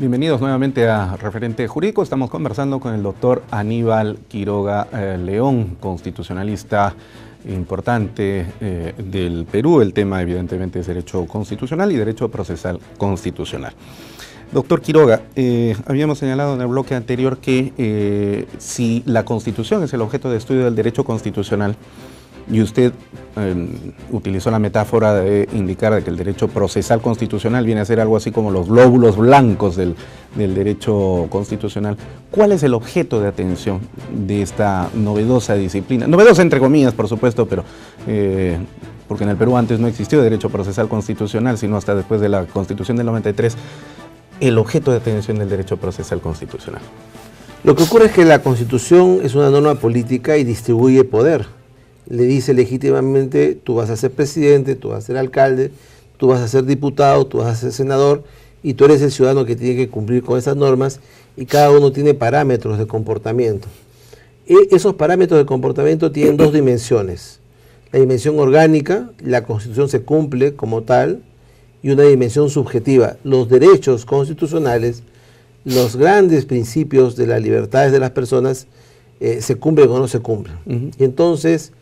Bienvenidos nuevamente a Referente Jurídico. Estamos conversando con el doctor Aníbal Quiroga León, constitucionalista importante del Perú. El tema evidentemente es derecho constitucional y derecho procesal constitucional. Doctor Quiroga, habíamos señalado en el bloque anterior que si la Constitución es el objeto de estudio del derecho constitucional, y usted utilizó la metáfora de indicar de que el derecho procesal constitucional viene a ser algo así como los glóbulos blancos del derecho constitucional. ¿Cuál es el objeto de atención de esta novedosa disciplina? Novedosa entre comillas, por supuesto, pero porque en el Perú antes no existió derecho procesal constitucional, sino hasta después de la Constitución del 93. El objeto de atención del derecho procesal constitucional. Lo que ocurre es que la Constitución es una norma política y distribuye poder. Le dice legítimamente, tú vas a ser presidente, tú vas a ser alcalde, tú vas a ser diputado, tú vas a ser senador, y tú eres el ciudadano que tiene que cumplir con esas normas, y cada uno tiene parámetros de comportamiento. Esos parámetros de comportamiento tienen dos dimensiones. La dimensión orgánica, la Constitución se cumple como tal, y una dimensión subjetiva. Los derechos constitucionales, los grandes principios de las libertades de las personas, se cumplen o no se cumplen. Y entonces,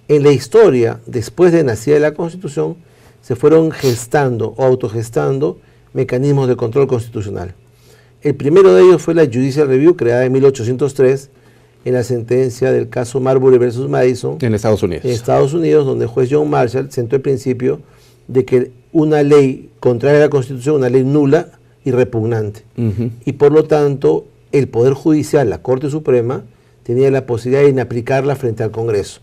en la historia, después de nacida la Constitución, se fueron gestando o autogestando mecanismos de control constitucional. El primero de ellos fue la Judicial Review, creada en 1803, en la sentencia del caso Marbury versus Madison. En Estados Unidos. En Estados Unidos, donde el juez John Marshall sentó el principio de que una ley contraria a la Constitución, una ley nula y repugnante. Y por lo tanto, el Poder Judicial, la Corte Suprema, tenía la posibilidad de inaplicarla frente al Congreso.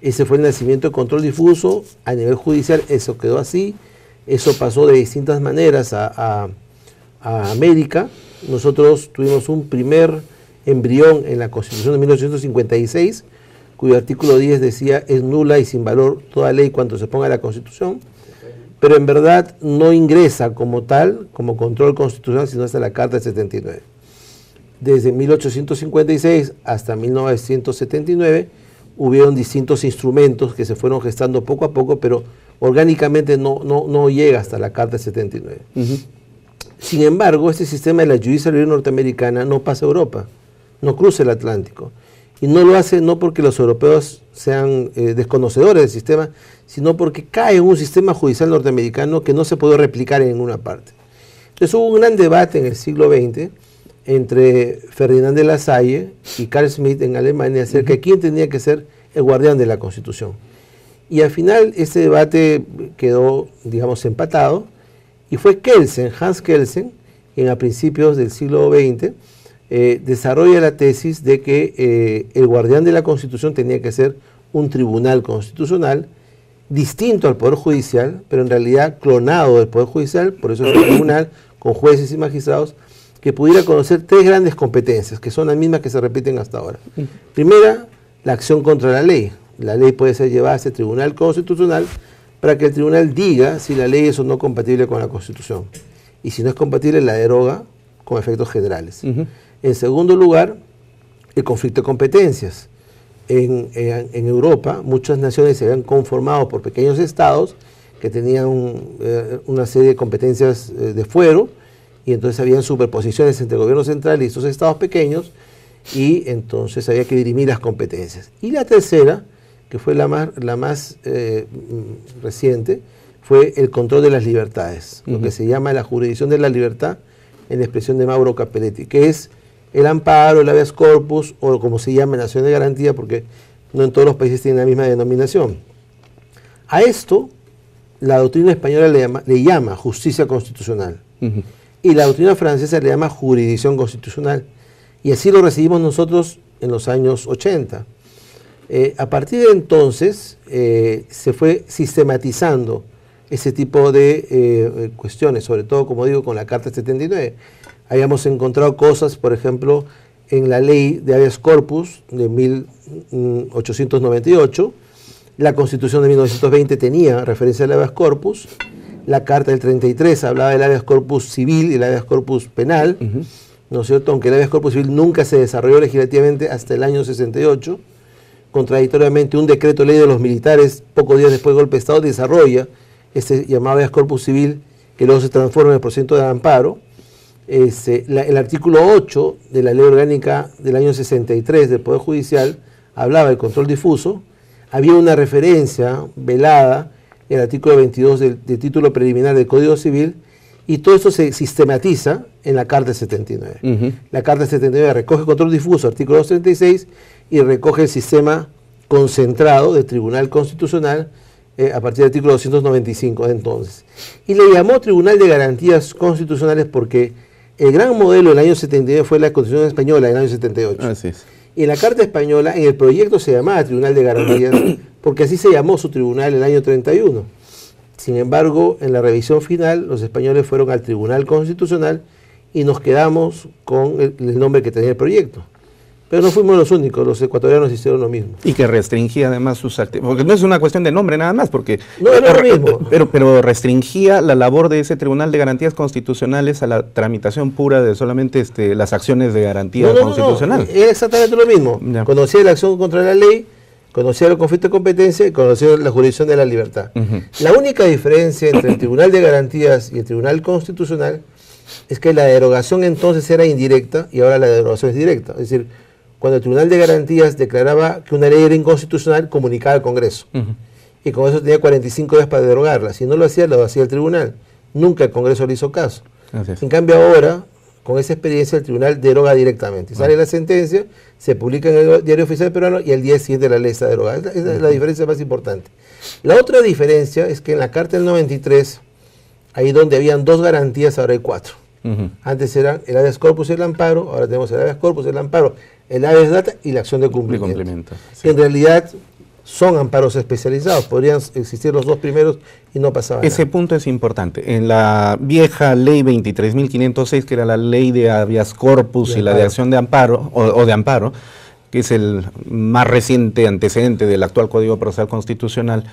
Ese fue el nacimiento del control difuso a nivel judicial. Eso quedó así. Eso pasó de distintas maneras a América. Nosotros tuvimos un primer embrión en la Constitución de 1856, cuyo artículo 10 decía: es nula y sin valor toda ley cuanto se ponga en la Constitución. Pero en verdad no ingresa como tal, como control constitucional, sino hasta la Carta del 79. Desde 1856 hasta 1979 hubieron distintos instrumentos que se fueron gestando poco a poco, pero orgánicamente no llega hasta la Carta del 79. Sin embargo, este sistema de la Judicial Review norteamericana no pasa a Europa, no cruza el Atlántico. Y no lo hace no porque los europeos sean desconocedores del sistema, sino porque cae en un sistema judicial norteamericano que no se puede replicar en ninguna parte. Entonces hubo un gran debate en el siglo XX entre Ferdinand de La Salle y Carl Schmitt en Alemania acerca de quién tenía que ser el guardián de la Constitución. Y al final ese debate quedó, digamos, empatado, y fue Kelsen, Hans Kelsen, a principios del siglo XX, desarrolla la tesis de que el guardián de la Constitución tenía que ser un tribunal constitucional distinto al Poder Judicial, pero en realidad clonado del Poder Judicial, por eso es un tribunal con jueces y magistrados que pudiera conocer tres grandes competencias, que son las mismas que se repiten hasta ahora. Primera, la acción contra la ley. La ley puede ser llevada a ese tribunal constitucional para que el tribunal diga si la ley es o no compatible con la Constitución. Y si no es compatible, la deroga con efectos generales. En segundo lugar, el conflicto de competencias. En Europa, muchas naciones se habían conformado por pequeños estados que tenían una serie de competencias de fuero, y entonces habían superposiciones entre el gobierno central y estos estados pequeños, y entonces había que dirimir las competencias. Y la tercera, que fue la más reciente, fue el control de las libertades, lo que se llama la jurisdicción de la libertad, en la expresión de Mauro Capelletti, que es el amparo, el habeas corpus, o como se llama, la acción de garantía, porque no en todos los países tienen la misma denominación. A esto, la doctrina española le llama justicia constitucional, y la doctrina francesa le llama jurisdicción constitucional, y así lo recibimos nosotros en los años 80. A partir de entonces, se fue sistematizando ese tipo de cuestiones, sobre todo, como digo, con la Carta 79. Habíamos encontrado cosas, por ejemplo, en la ley de habeas corpus de 1898, la Constitución de 1920 tenía referencia al habeas corpus, la Carta del 33 hablaba del habeas corpus civil y el habeas corpus penal, ¿no es cierto? Aunque el habeas corpus civil nunca se desarrolló legislativamente hasta el año 68, contradictoriamente un decreto ley de los militares, pocos días después del golpe de Estado, desarrolla este llamado habeas corpus civil, que luego se transforma en el procedimiento de amparo. el artículo 8 de la Ley Orgánica del año 63 del Poder Judicial hablaba del control difuso. Había una referencia velada en el artículo 22 del título preliminar del Código Civil, y todo esto se sistematiza en la Carta 79. La Carta 79 recoge control difuso, artículo 236, y recoge el sistema concentrado del Tribunal Constitucional a partir del artículo 295 de entonces. Y le llamó Tribunal de Garantías Constitucionales porque el gran modelo del año 79 fue la Constitución Española del año 78. Así es. Y en la Carta Española, en el proyecto se llamaba Tribunal de Garantías, porque así se llamó su tribunal en el año 31. Sin embargo, en la revisión final, los españoles fueron al Tribunal Constitucional y nos quedamos con el nombre que tenía el proyecto. Pero no fuimos los únicos, los ecuatorianos hicieron lo mismo. Y que restringía además sus actividades, porque no es una cuestión de nombre nada más, porque no es lo mismo. Pero restringía la labor de ese Tribunal de Garantías Constitucionales a la tramitación pura de solamente las acciones de garantía constitucional. Es exactamente lo mismo. Ya. Conocía la acción contra la ley, conocía el conflicto de competencia y conocía la jurisdicción de la libertad. La única diferencia entre el Tribunal de Garantías y el Tribunal Constitucional es que la derogación entonces era indirecta y ahora la derogación es directa. Es decir, cuando el Tribunal de Garantías declaraba que una ley era inconstitucional, comunicaba al Congreso. Y con eso tenía 45 días para derogarla. Si no lo hacía el Tribunal. Nunca el Congreso le hizo caso. En cambio ahora, con esa experiencia, el Tribunal deroga directamente. Sale la sentencia, se publica en el Diario Oficial Peruano y al día siguiente la ley está derogada. Esa es la diferencia más importante. La otra diferencia es que en la Carta del 93, ahí donde habían 2 garantías, ahora hay 4. Antes eran el habeas corpus y el amparo, ahora tenemos el habeas corpus, el amparo, el habeas data y la acción de cumplimiento. Sí. En realidad son amparos especializados, podrían existir los 2 primeros y no pasaba nada. Ese punto es importante. En la vieja ley 23.506, que era la ley de habeas corpus y la de acción de amparo, o de amparo, que es el más reciente antecedente del actual Código Procesal Constitucional,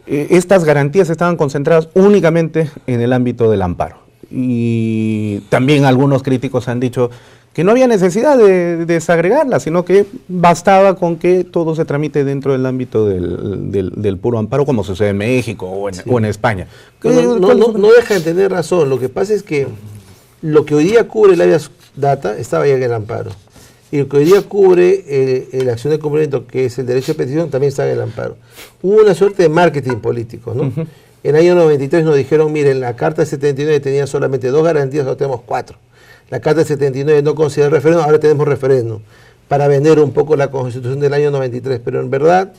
estas garantías estaban concentradas únicamente en el ámbito del amparo. Y también algunos críticos han dicho que no había necesidad de desagregarla, sino que bastaba con que todo se tramite dentro del ámbito del puro amparo, como sucede en México o en España. No deja de tener razón. Lo que pasa es que lo que hoy día cubre el habeas data estaba ya en el amparo. Y lo que hoy día cubre la acción de cumplimiento, que es el derecho de petición, también está en el amparo. Hubo una suerte de marketing político, ¿no? En el año 93 nos dijeron, miren, la Carta 79 tenía solamente 2 garantías, ahora tenemos 4. La Carta 79 no considera referéndum, ahora tenemos referéndum, para vender un poco la Constitución del año 93, pero en verdad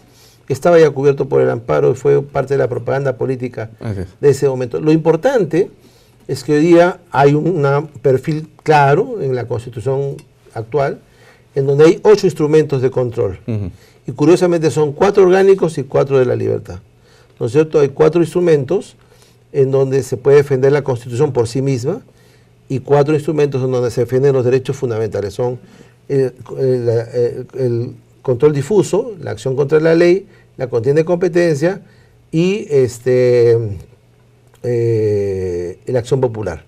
estaba ya cubierto por el amparo y fue parte de la propaganda política de ese momento. Lo importante es que hoy día hay un perfil claro en la Constitución actual, en donde hay 8 instrumentos de control. Y curiosamente son 4 orgánicos y 4 de la libertad. ¿No es cierto? Hay 4 instrumentos en donde se puede defender la Constitución por sí misma y 4 instrumentos en donde se defienden los derechos fundamentales. Son el control difuso, la acción contra la ley, la contienda de competencia y la acción popular.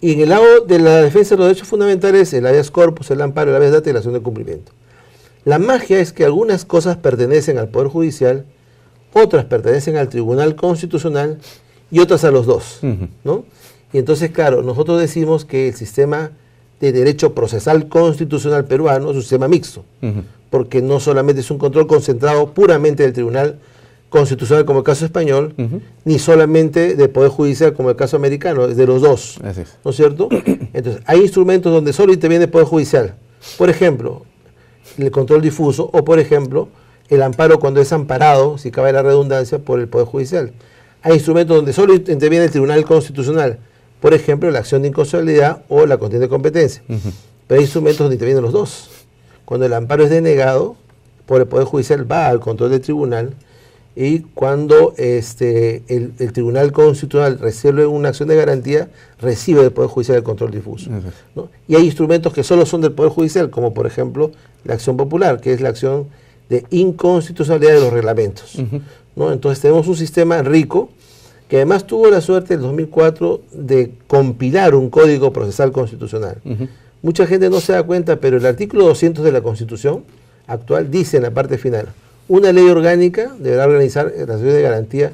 Y en el lado de la defensa de los derechos fundamentales, el habeas corpus, el amparo, el habeas data y la acción de cumplimiento. La magia es que algunas cosas pertenecen al Poder Judicial, otras pertenecen al Tribunal Constitucional y otras a los 2, ¿no? Y entonces, claro, nosotros decimos que el sistema de derecho procesal constitucional peruano es un sistema mixto, porque no solamente es un control concentrado puramente del Tribunal Constitucional como el caso español, ni solamente del Poder Judicial como el caso americano, es de los 2, ¿no es cierto? Entonces, hay instrumentos donde solo interviene el Poder Judicial, por ejemplo, el control difuso o, por ejemplo, el amparo cuando es amparado, si cabe la redundancia, por el Poder Judicial. Hay instrumentos donde solo interviene el Tribunal Constitucional, por ejemplo, la acción de inconstitucionalidad o la contienda de competencia. Pero hay instrumentos donde intervienen los 2. Cuando el amparo es denegado por el Poder Judicial, va al control del tribunal, y cuando el Tribunal Constitucional recibe una acción de garantía, recibe del Poder Judicial el control difuso, ¿no? Y hay instrumentos que solo son del Poder Judicial, como por ejemplo la acción popular, que es la acción de inconstitucionalidad de los reglamentos, ¿no? Entonces tenemos un sistema rico que además tuvo la suerte en el 2004 de compilar un código procesal constitucional. Mucha gente no se da cuenta, pero el artículo 200 de la Constitución actual dice en la parte final, una ley orgánica deberá organizar las acciones de garantía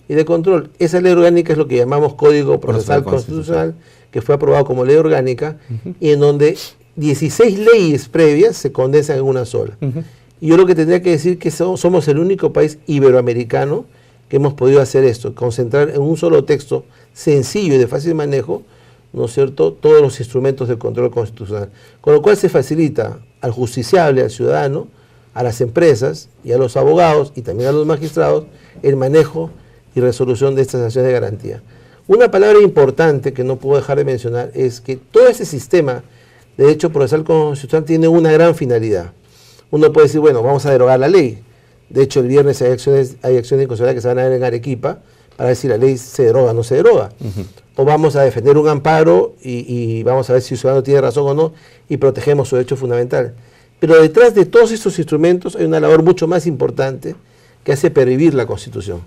y de control. Esa ley orgánica es lo que llamamos Código Procesal Constitucional, que fue aprobado como ley orgánica, y en donde 16 leyes previas se condensan en una sola. Y yo lo que tendría que decir que somos el único país iberoamericano que hemos podido hacer esto, concentrar en un solo texto sencillo y de fácil manejo, ¿no es cierto?, todos los instrumentos de control constitucional. Con lo cual se facilita al justiciable, al ciudadano, a las empresas y a los abogados y también a los magistrados el manejo y resolución de estas acciones de garantía. Una palabra importante que no puedo dejar de mencionar es que todo ese sistema de derecho procesal constitucional tiene una gran finalidad. Uno puede decir, bueno, vamos a derogar la ley. De hecho, el viernes hay acciones de inconstitucionalidad que se van a ver en Arequipa para ver si la ley se deroga o no se deroga. O vamos a defender un amparo y vamos a ver si el ciudadano tiene razón o no y protegemos su derecho fundamental. Pero detrás de todos estos instrumentos hay una labor mucho más importante que hace pervivir la Constitución,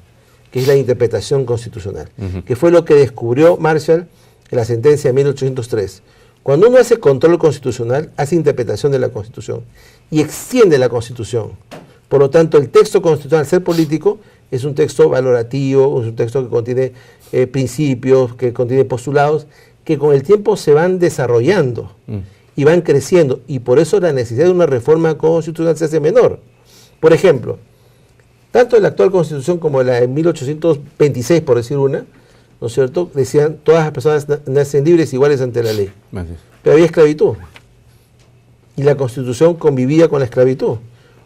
que es la interpretación constitucional, que fue lo que descubrió Marshall en la sentencia de 1803. Cuando uno hace control constitucional, hace interpretación de la Constitución y extiende la Constitución. Por lo tanto, el texto constitucional, al ser político, es un texto valorativo, es un texto que contiene principios, que contiene postulados, que con el tiempo se van desarrollando y van creciendo, y por eso la necesidad de una reforma constitucional se hace menor. Por ejemplo, tanto la actual Constitución como la de 1826, por decir una, ¿no es cierto?, decían todas las personas nacen libres iguales ante la ley. Pero había esclavitud. Y la Constitución convivía con la esclavitud.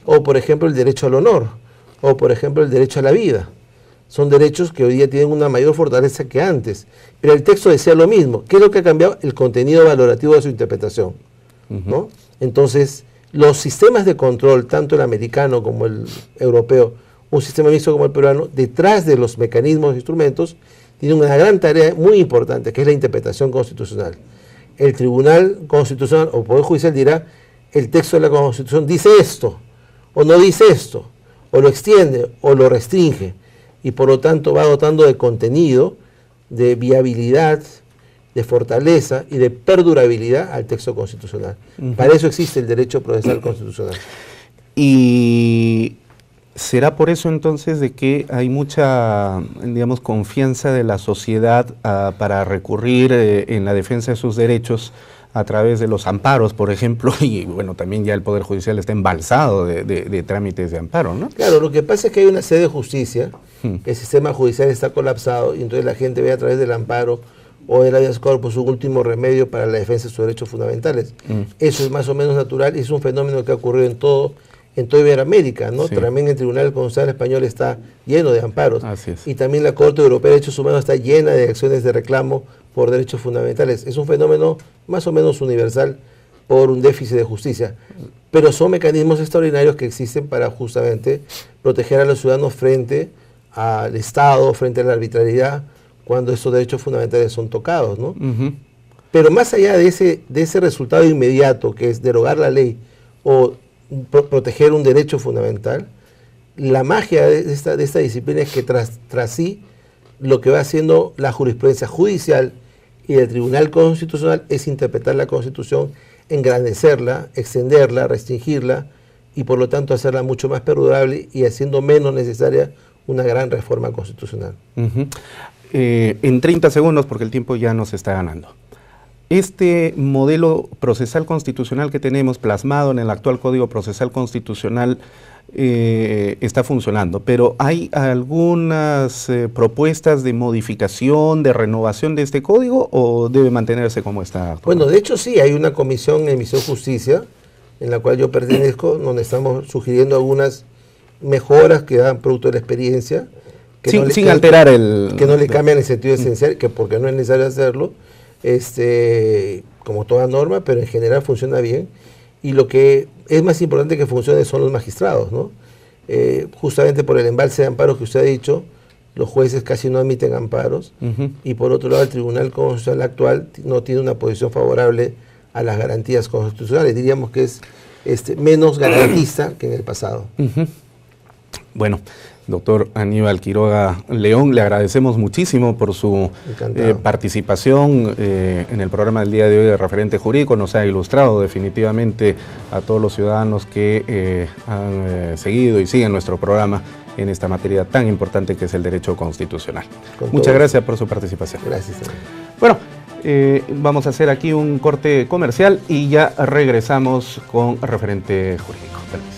O, por ejemplo, el derecho al honor. O, por ejemplo, el derecho a la vida. Son derechos que hoy día tienen una mayor fortaleza que antes. Pero el texto decía lo mismo. ¿Qué es lo que ha cambiado? El contenido valorativo de su interpretación, ¿no? Entonces, los sistemas de control, tanto el americano como el europeo, un sistema mixto como el peruano, detrás de los mecanismos e instrumentos, tiene una gran tarea muy importante, que es la interpretación constitucional. El Tribunal Constitucional o Poder Judicial dirá, el texto de la Constitución dice esto, o no dice esto, o lo extiende, o lo restringe, y por lo tanto va dotando de contenido, de viabilidad, de fortaleza y de perdurabilidad al texto constitucional. Para eso existe el derecho procesal constitucional. Y ¿será por eso entonces de que hay mucha, digamos, confianza de la sociedad para recurrir en la defensa de sus derechos a través de los amparos, por ejemplo? Y bueno, también ya el Poder Judicial está embalsado de trámites de amparo, ¿no? Claro, lo que pasa es que hay una sede de justicia, el sistema judicial está colapsado y entonces la gente ve a través del amparo o del habeas corpus un último remedio para la defensa de sus derechos fundamentales. Eso es más o menos natural y es un fenómeno que ha ocurrido en toda Iberoamérica, ¿no? Sí. También el Tribunal Constitucional Español está lleno de amparos. Así es. Y también la Corte Europea de Derechos Humanos está llena de acciones de reclamo por derechos fundamentales. Es un fenómeno más o menos universal por un déficit de justicia. Pero son mecanismos extraordinarios que existen para justamente proteger a los ciudadanos frente al Estado, frente a la arbitrariedad, cuando esos derechos fundamentales son tocados, ¿no? Pero más allá de ese resultado inmediato, que es derogar la ley o proteger un derecho fundamental, la magia de esta disciplina es que tras sí lo que va haciendo la jurisprudencia judicial y el Tribunal Constitucional es interpretar la Constitución, engrandecerla, extenderla, restringirla y por lo tanto hacerla mucho más perdurable y haciendo menos necesaria una gran reforma constitucional. En 30 segundos, porque el tiempo ya nos está ganando. Este modelo procesal constitucional que tenemos plasmado en el actual Código Procesal Constitucional está funcionando, pero ¿hay algunas propuestas de modificación, de renovación de este código o debe mantenerse como está? Bueno, de hecho sí, hay una comisión en Misión Justicia, en la cual yo pertenezco, donde estamos sugiriendo algunas mejoras que dan producto de la experiencia. Que sin alterar que no le cambian el sentido esencial, que porque no es necesario hacerlo, como toda norma, pero en general funciona bien. Y lo que es más importante que funcione son los magistrados, ¿no? Justamente por el embalse de amparos que usted ha dicho, los jueces casi no admiten amparos, y por otro lado el Tribunal Constitucional actual no tiene una posición favorable a las garantías constitucionales. Diríamos que es menos garantista que en el pasado. Bueno, doctor Aníbal Quiroga León, le agradecemos muchísimo por su participación en el programa del día de hoy de Referente Jurídico. Nos ha ilustrado definitivamente a todos los ciudadanos que han seguido y siguen nuestro programa en esta materia tan importante que es el derecho constitucional. Muchas gracias por su participación. Gracias. Bueno, Vamos a hacer aquí un corte comercial y ya regresamos con Referente Jurídico. Permiso.